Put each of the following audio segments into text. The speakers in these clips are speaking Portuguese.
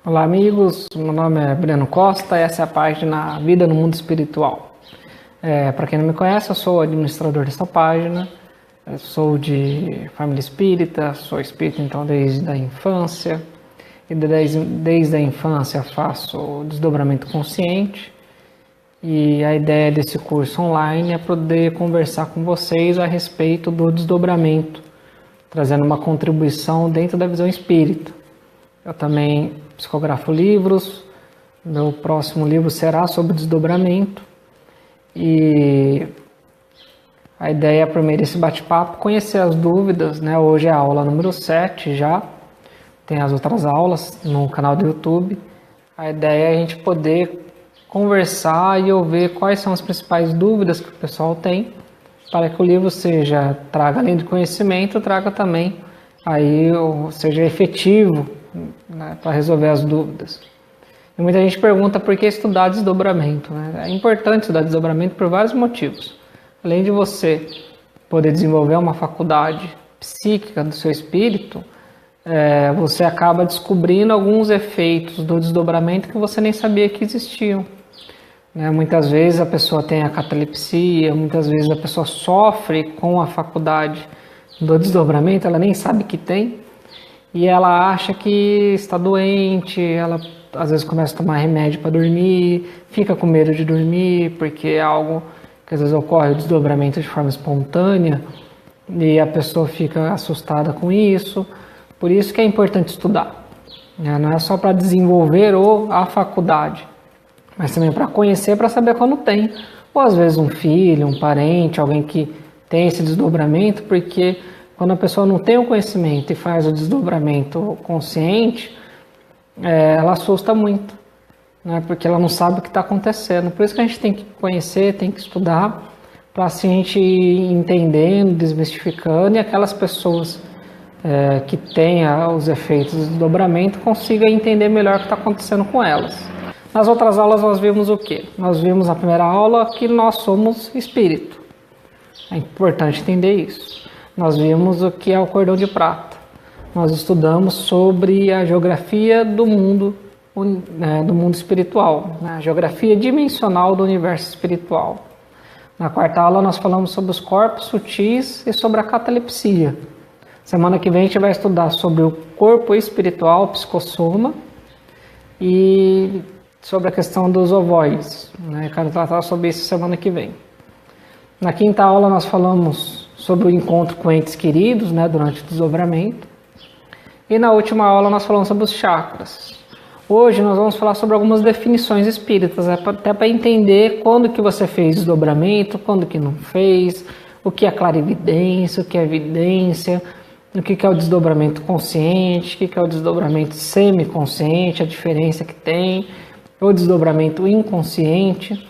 Olá amigos, meu nome é Breno Costa e essa é a página Vida no Mundo Espiritual. Para quem não me conhece, eu sou administrador dessa página, eu sou de família espírita, sou espírita então desde a infância, e desde a infância faço desdobramento consciente, e a ideia desse curso online é poder conversar com vocês a respeito do desdobramento, trazendo uma contribuição dentro da visão espírita. Eu também psicografo livros, meu próximo livro será sobre desdobramento e a ideia é primeiro esse bate-papo, conhecer as dúvidas, né? Hoje é a aula número 7 já, tem as outras aulas no canal do YouTube. A ideia é a gente poder conversar e eu ver quais são as principais dúvidas que o pessoal tem, para que o livro traga além de conhecimento, traga também aí, seja efetivo, né, para resolver as dúvidas. E muita gente pergunta por que estudar desdobramento, né? É importante estudar desdobramento por vários motivos. Além de você poder desenvolver uma faculdade psíquica do seu espírito, você acaba descobrindo alguns efeitos do desdobramento que você nem sabia que existiam. Muitas vezes a pessoa tem a catalepsia, muitas vezes a pessoa sofre com a faculdade do desdobramento, ela nem sabe que tem, e ela acha que está doente, ela às vezes começa a tomar remédio para dormir, fica com medo de dormir, porque é algo que às vezes ocorre o desdobramento de forma espontânea, e a pessoa fica assustada com isso. Por isso que é importante estudar, né? Não é só para desenvolver a faculdade, mas também para conhecer, para saber quando tem. Ou às vezes um filho, um parente, alguém que tem esse desdobramento, porque quando a pessoa não tem o conhecimento e faz o desdobramento consciente, ela assusta muito, né? Porque ela não sabe o que está acontecendo. Por isso que a gente tem que conhecer, tem que estudar, para assim a gente ir entendendo, desmistificando, e aquelas pessoas que têm os efeitos do desdobramento consigam entender melhor o que está acontecendo com elas. Nas outras aulas nós vimos o quê? Nós vimos na primeira aula que nós somos espírito. É importante entender isso. Nós vimos o que é o cordão de prata. Nós estudamos sobre a geografia do mundo espiritual, né? A geografia dimensional do universo espiritual. Na quarta aula nós falamos sobre os corpos sutis e sobre a catalepsia. Semana que vem a gente vai estudar sobre o corpo espiritual, o psicossoma, e sobre a questão dos ovoides, né? Quero tratar sobre isso semana que vem. Na quinta aula nós falamos sobre o encontro com entes queridos, né, durante o desdobramento. E na última aula nós falamos sobre os chakras. Hoje nós vamos falar sobre algumas definições espíritas, até para entender quando que você fez desdobramento, quando que não fez, o que é clarividência, o que é evidência, o que é o desdobramento consciente, o que é o desdobramento semiconsciente, a diferença que tem, o desdobramento inconsciente.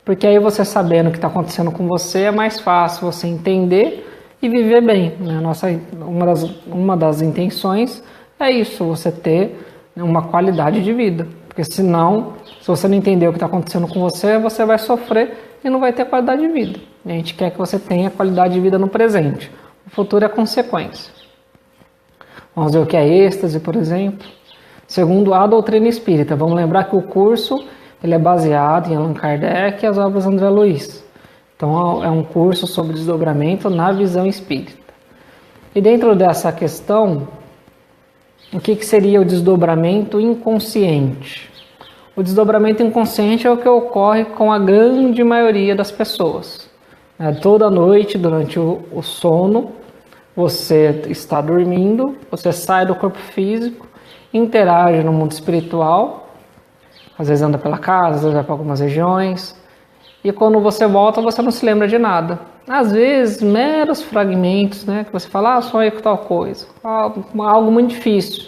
Porque aí você sabendo o que está acontecendo com você, é mais fácil você entender e viver bem, né? Uma das intenções é isso, você ter uma qualidade de vida. Porque senão, se você não entender o que está acontecendo com você, você vai sofrer e não vai ter qualidade de vida. E a gente quer que você tenha qualidade de vida no presente. O futuro é consequência. Vamos ver o que é êxtase, por exemplo. Segundo a doutrina espírita, vamos lembrar que o curso ele é baseado em Allan Kardec e as obras de André Luiz. Então é um curso sobre desdobramento na visão espírita. E dentro dessa questão, o que seria o desdobramento inconsciente? O desdobramento inconsciente é o que ocorre com a grande maioria das pessoas. Toda noite, durante o sono, você está dormindo, você sai do corpo físico, interage no mundo espiritual, às vezes anda pela casa, às vezes vai para algumas regiões, e quando você volta, você não se lembra de nada. Às vezes, meros fragmentos, né, que você fala, sonhei com tal coisa, algo muito difícil,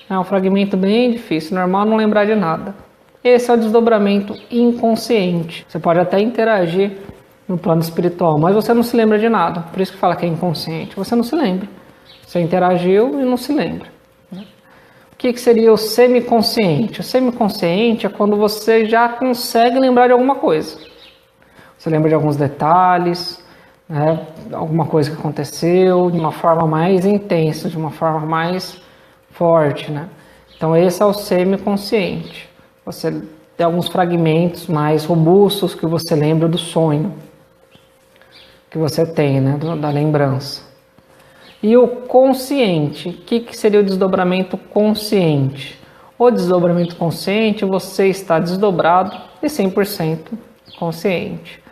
é um fragmento bem difícil, normal não lembrar de nada. Esse é o desdobramento inconsciente. Você pode até interagir no plano espiritual, mas você não se lembra de nada, por isso que fala que é inconsciente, você não se lembra. Você interagiu e não se lembra. O que seria o semiconsciente? O semiconsciente é quando você já consegue lembrar de alguma coisa. Você lembra de alguns detalhes, né? Alguma coisa que aconteceu de uma forma mais intensa, de uma forma mais forte, né? Então esse é o semiconsciente. Você tem alguns fragmentos mais robustos que você lembra do sonho que você tem, né? Da lembrança. E o consciente, o que seria o desdobramento consciente? O desdobramento consciente, você está desdobrado e 100% consciente.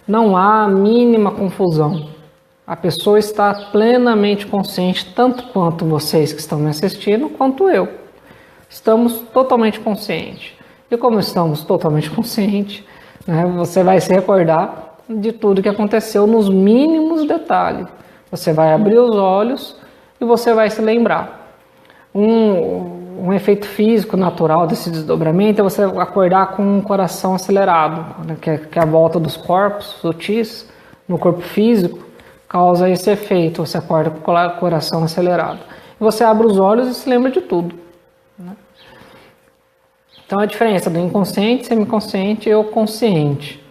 Não há a mínima confusão. A pessoa está plenamente consciente, tanto quanto vocês que estão me assistindo, quanto eu. Estamos totalmente conscientes. E como estamos totalmente conscientes, né, você vai se recordar de tudo que aconteceu nos mínimos detalhes. Você vai abrir os olhos e você vai se lembrar. Um efeito físico natural desse desdobramento é você acordar com um coração acelerado, né, que é a volta dos corpos sutis no corpo físico, causa esse efeito. Você acorda com o coração acelerado. E você abre os olhos e se lembra de tudo, né? Então a diferença do inconsciente, semiconsciente e o consciente.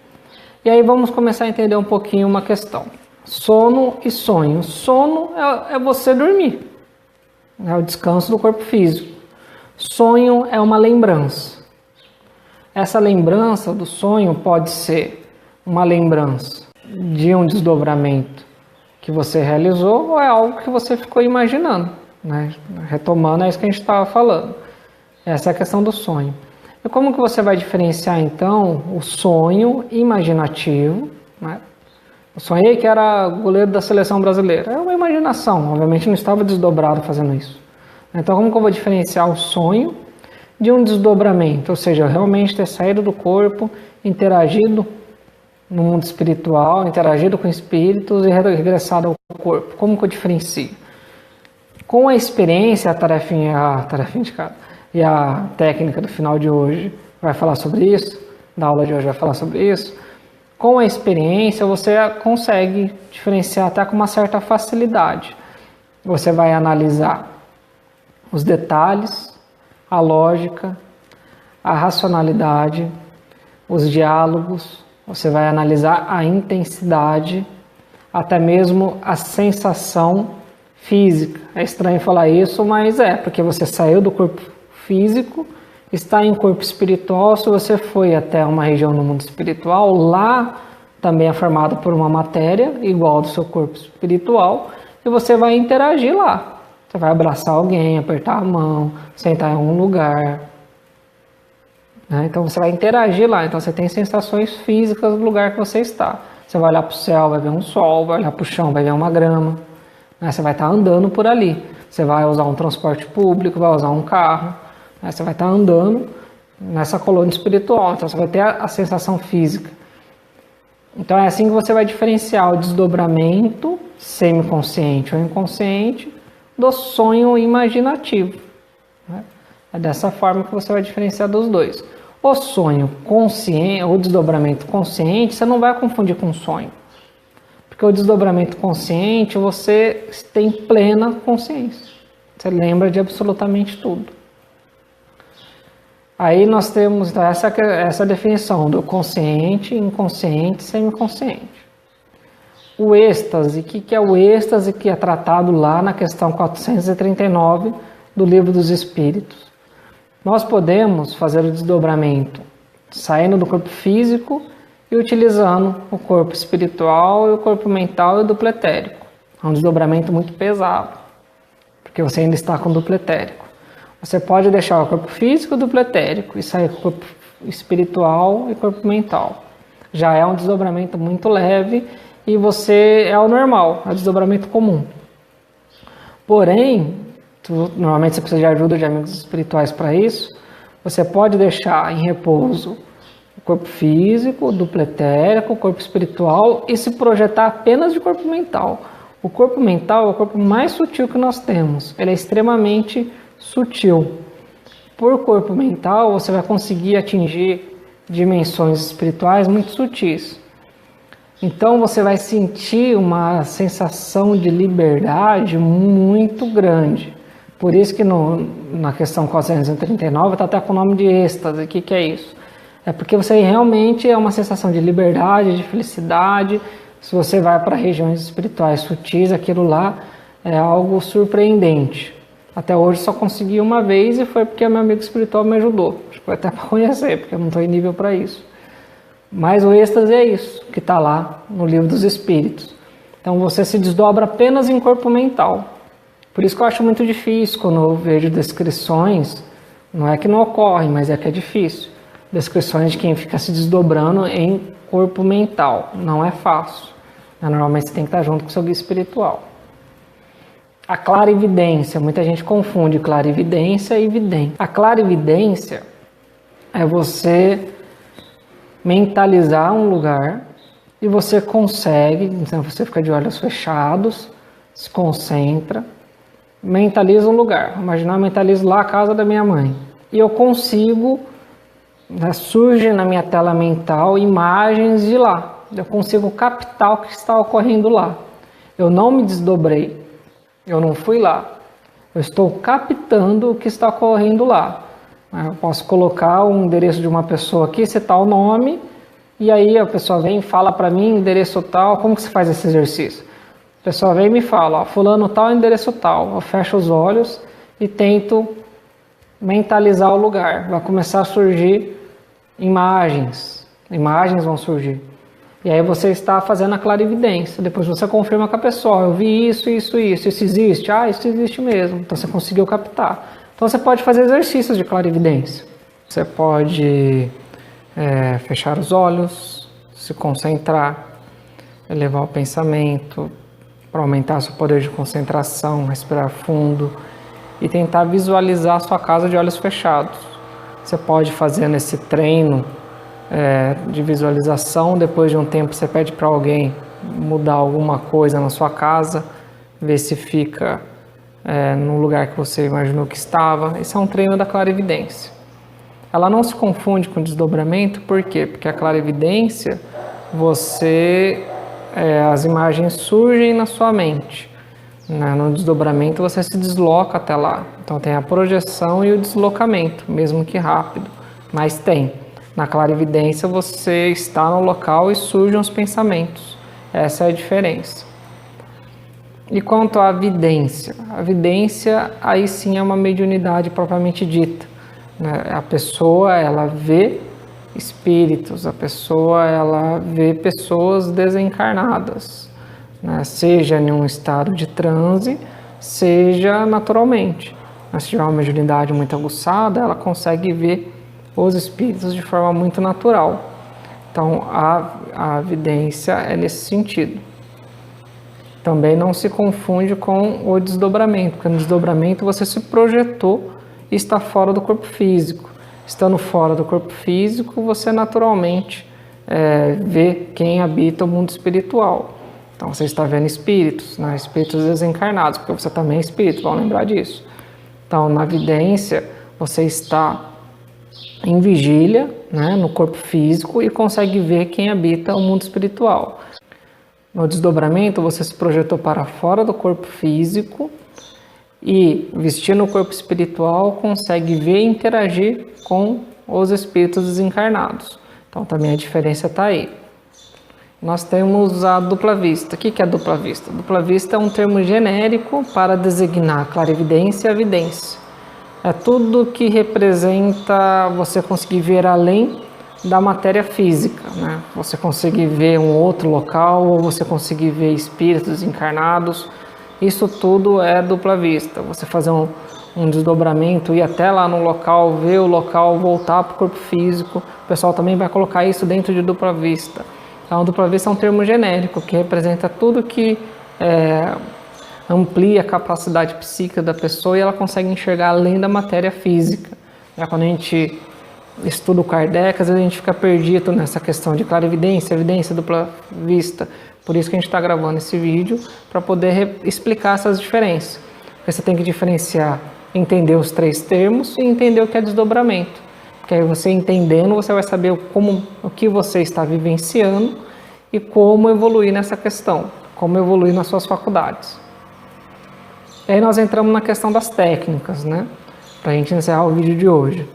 E aí vamos começar a entender um pouquinho uma questão. Sono e sonho. Sono é você dormir, é o descanso do corpo físico. Sonho é uma lembrança. Essa lembrança do sonho pode ser uma lembrança de um desdobramento que você realizou ou é algo que você ficou imaginando, né? Retomando, é isso que a gente estava falando. Essa é a questão do sonho. E como que você vai diferenciar, então, o sonho imaginativo, né? Eu sonhei que era goleiro da seleção brasileira. É uma imaginação, obviamente não estava desdobrado fazendo isso. Então, como que eu vou diferenciar o sonho de um desdobramento? Ou seja, realmente ter saído do corpo, interagido no mundo espiritual, interagido com espíritos e regressado ao corpo. Como que eu diferencio? Com a experiência, a tarefinha de cada, e a técnica do final de hoje vai falar sobre isso, da aula de hoje vai falar sobre isso. Com a experiência, você consegue diferenciar até com uma certa facilidade. Você vai analisar os detalhes, a lógica, a racionalidade, os diálogos, você vai analisar a intensidade, até mesmo a sensação física. É estranho falar isso, mas porque você saiu do corpo físico, está em corpo espiritual. Se você foi até uma região no mundo espiritual, lá também é formado por uma matéria igual do seu corpo espiritual, e você vai interagir lá. Você vai abraçar alguém, apertar a mão, sentar em algum lugar, né? Então você vai interagir lá. Então você tem sensações físicas do lugar que você está. Você vai olhar para o céu, vai ver um sol, vai olhar para o chão, vai ver uma grama, né? Você vai estar andando por ali. Você vai usar um transporte público, vai usar um carro, né? Você vai estar andando nessa colônia espiritual. Então você vai ter a sensação física. Então é assim que você vai diferenciar o desdobramento semiconsciente ou inconsciente do sonho imaginativo, né? É dessa forma que você vai diferenciar dos dois. O sonho consciente, o desdobramento consciente, você não vai confundir com sonho. Porque o desdobramento consciente, você tem plena consciência. Você lembra de absolutamente tudo. Aí nós temos então, essa definição do consciente, inconsciente, semiconsciente. O êxtase, o que é o êxtase que é tratado lá na questão 439 do Livro dos Espíritos? Nós podemos fazer o desdobramento saindo do corpo físico e utilizando o corpo espiritual e o corpo mental e o duplo etérico. É um desdobramento muito pesado, porque você ainda está com o duplo etérico. Você pode deixar o corpo físico e o duplo etérico e sair com o corpo espiritual e corpo mental. Já é um desdobramento muito leve e você é o normal, é o desdobramento comum. Porém, normalmente você precisa de ajuda de amigos espirituais para isso, você pode deixar em repouso o corpo físico, o duplo etérico, o corpo espiritual e se projetar apenas de corpo mental. O corpo mental é o corpo mais sutil que nós temos, ele é extremamente sutil. Por corpo mental, você vai conseguir atingir dimensões espirituais muito sutis. Então você vai sentir uma sensação de liberdade muito grande. Por isso que na questão 439 está até com o nome de êxtase. O que é isso? É porque você realmente é uma sensação de liberdade, de felicidade. Se você vai para regiões espirituais sutis, aquilo lá é algo surpreendente. Até hoje só consegui uma vez e foi porque meu amigo espiritual me ajudou. Acho que foi até para conhecer, porque eu não estou em nível para isso. Mas o êxtase é isso, que está lá no livro dos Espíritos. Então você se desdobra apenas em corpo mental. Por isso que eu acho muito difícil quando eu vejo descrições, não é que não ocorre, mas é que é difícil. Descrições de quem fica se desdobrando em corpo mental. Não é fácil. Normalmente você tem que estar junto com o seu guia espiritual. A clarividência, muita gente confunde clarividência e vidência. A clarividência é você mentalizar um lugar e você consegue, então você fica de olhos fechados, se concentra, mentaliza um lugar. Imaginar, eu mentalizo lá a casa da minha mãe. E eu consigo, surge na minha tela mental imagens de lá. Eu consigo captar o que está ocorrendo lá. Eu não me desdobrei, eu não fui lá. Eu estou captando o que está ocorrendo lá. Eu posso colocar o endereço de uma pessoa aqui, citar o nome, e aí a pessoa vem e fala para mim, endereço tal. Como que se faz esse exercício? A pessoa vem e me fala, ó, fulano tal, endereço tal. Eu fecho os olhos e tento mentalizar o lugar. Vai começar a surgir imagens vão surgir. E aí você está fazendo a clarividência. Depois você confirma com a pessoa, eu vi isso existe? Ah, isso existe mesmo. Então você conseguiu captar. Então você pode fazer exercícios de clarividência. Você pode fechar os olhos, se concentrar, elevar o pensamento, para aumentar seu poder de concentração, respirar fundo e tentar visualizar a sua casa de olhos fechados. Você pode fazer nesse treino de visualização, depois de um tempo você pede para alguém mudar alguma coisa na sua casa, ver se fica no lugar que você imaginou que estava. Esse é um treino da clarividência. Ela não se confunde com desdobramento, por quê? Porque a clarividência, as imagens surgem na sua mente. No desdobramento você se desloca até lá. Então tem a projeção e o deslocamento, mesmo que rápido, mas tem. Na clarividência você está no local e surgem os pensamentos. Essa é a diferença. E quanto à vidência? A vidência aí sim é uma mediunidade propriamente dita. A pessoa ela vê espíritos, a pessoa ela vê pessoas desencarnadas, seja em um estado de transe, seja naturalmente. Mas se tiver uma mediunidade muito aguçada, ela consegue ver os espíritos de forma muito natural. Então a vidência é nesse sentido. Também não se confunde com o desdobramento, porque no desdobramento você se projetou e está fora do corpo físico. Estando fora do corpo físico, você naturalmente vê quem habita o mundo espiritual. Então você está vendo espíritos, espíritos desencarnados, porque você também é espírito, vão lembrar disso. Então na vidência você está em vigília, no corpo físico e consegue ver quem habita o mundo espiritual. No desdobramento você se projetou para fora do corpo físico e, vestindo o corpo espiritual, consegue ver e interagir com os espíritos desencarnados. Então também a diferença está aí. Nós temos a dupla vista. O que é a dupla vista? Dupla vista é um termo genérico para designar a clarividência e a vidência. É tudo que representa você conseguir ver além da matéria física, Você conseguir ver um outro local ou você conseguir ver espíritos desencarnados. Isso tudo é dupla vista. Você fazer um desdobramento, ir até lá no local, ver o local, voltar para o corpo físico. O pessoal também vai colocar isso dentro de dupla vista. Então, a dupla vista é um termo genérico que representa tudo que amplia a capacidade psíquica da pessoa e ela consegue enxergar além da matéria física. Quando a gente estuda o Kardec, às vezes a gente fica perdido nessa questão de clarividência, evidência, dupla vista. Por isso que a gente está gravando esse vídeo, para poder explicar essas diferenças. Porque você tem que diferenciar, entender os três termos e entender o que é desdobramento. Porque aí você entendendo, você vai saber o que você está vivenciando e como evoluir nessa questão, como evoluir nas suas faculdades. E aí nós entramos na questão das técnicas, né? Para a gente encerrar o vídeo de hoje.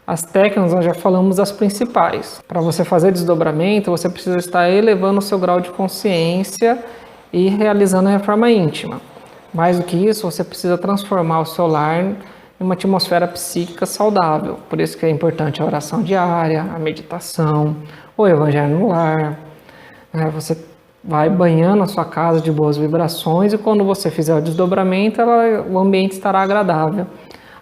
As técnicas nós já falamos das principais. Para você fazer desdobramento, você precisa estar elevando o seu grau de consciência e realizando a reforma íntima. Mais do que isso, você precisa transformar o seu lar em uma atmosfera psíquica saudável. Por isso que é importante a oração diária, a meditação, o evangelho no lar. Você vai banhando a sua casa de boas vibrações e quando você fizer o desdobramento, o ambiente estará agradável.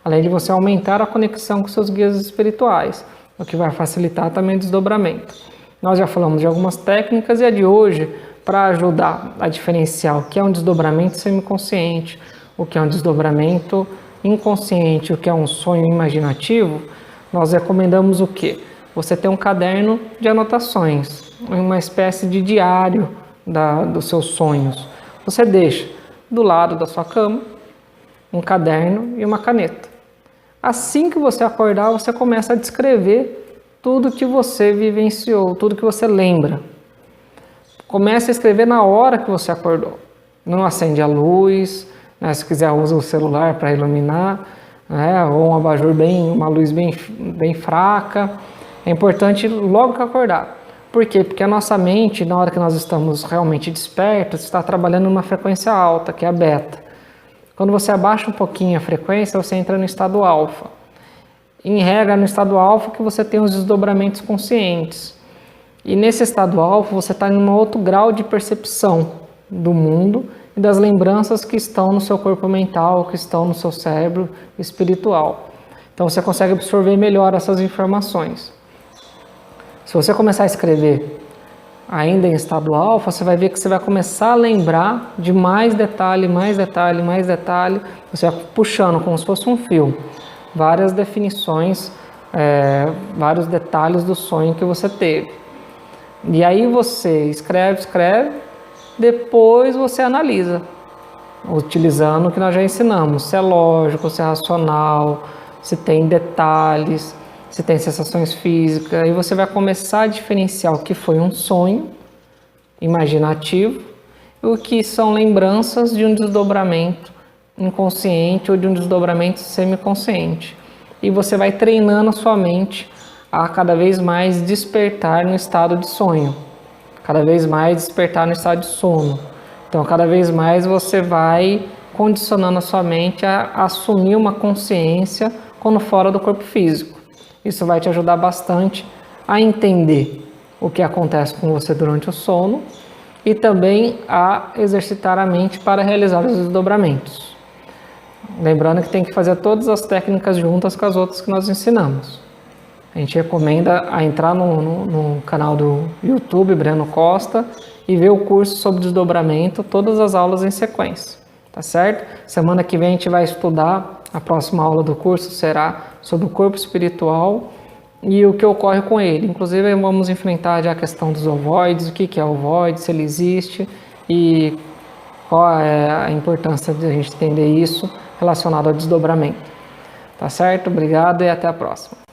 Além de você aumentar a conexão com seus guias espirituais, o que vai facilitar também o desdobramento. Nós já falamos de algumas técnicas e a de hoje, para ajudar a diferenciar o que é um desdobramento semiconsciente, o que é um desdobramento inconsciente, o que é um sonho imaginativo, nós recomendamos o quê? Você ter um caderno de anotações, uma espécie de diário dos seus sonhos. Você deixa do lado da sua cama um caderno e uma caneta. Assim que você acordar, você começa a descrever tudo que você vivenciou, tudo que você lembra. Comece a escrever na hora que você acordou. Não acende a luz, né? Se quiser usa o celular para iluminar, né? Ou um abajur uma luz bem fraca. É importante logo que acordar. Por quê? Porque a nossa mente, na hora que nós estamos realmente despertos, está trabalhando numa frequência alta, que é a beta. Quando você abaixa um pouquinho a frequência, você entra no estado alfa. Em regra, no estado alfa que você tem os desdobramentos conscientes. E nesse estado alfa, você está em um outro grau de percepção do mundo e das lembranças que estão no seu corpo mental, que estão no seu cérebro espiritual. Então você consegue absorver melhor essas informações. Se você começar a escrever ainda em estado alfa, você vai ver que você vai começar a lembrar de mais detalhe, mais detalhe, mais detalhe. Você vai puxando como se fosse um fio, várias definições, vários detalhes do sonho que você teve. E aí você escreve, depois você analisa, utilizando o que nós já ensinamos, se é lógico, se é racional, se tem detalhes, se tem sensações físicas, e você vai começar a diferenciar o que foi um sonho imaginativo e o que são lembranças de um desdobramento inconsciente ou de um desdobramento semiconsciente. E você vai treinando a sua mente a cada vez mais despertar no estado de sonho, cada vez mais despertar no estado de sono. Então, cada vez mais você vai condicionando a sua mente a assumir uma consciência quando fora do corpo físico. Isso vai te ajudar bastante a entender o que acontece com você durante o sono e também a exercitar a mente para realizar os desdobramentos. Lembrando que tem que fazer todas as técnicas juntas com as outras que nós ensinamos. A gente recomenda a entrar no canal do YouTube, Breno Costa, e ver o curso sobre desdobramento, todas as aulas em sequência, tá certo? Semana que vem a gente vai estudar, a próxima aula do curso será sobre o corpo espiritual e o que ocorre com ele. Inclusive vamos enfrentar já a questão dos ovoides, o que é ovoide, se ele existe e qual é a importância de a gente entender isso relacionado ao desdobramento. Tá certo? Obrigado e até a próxima.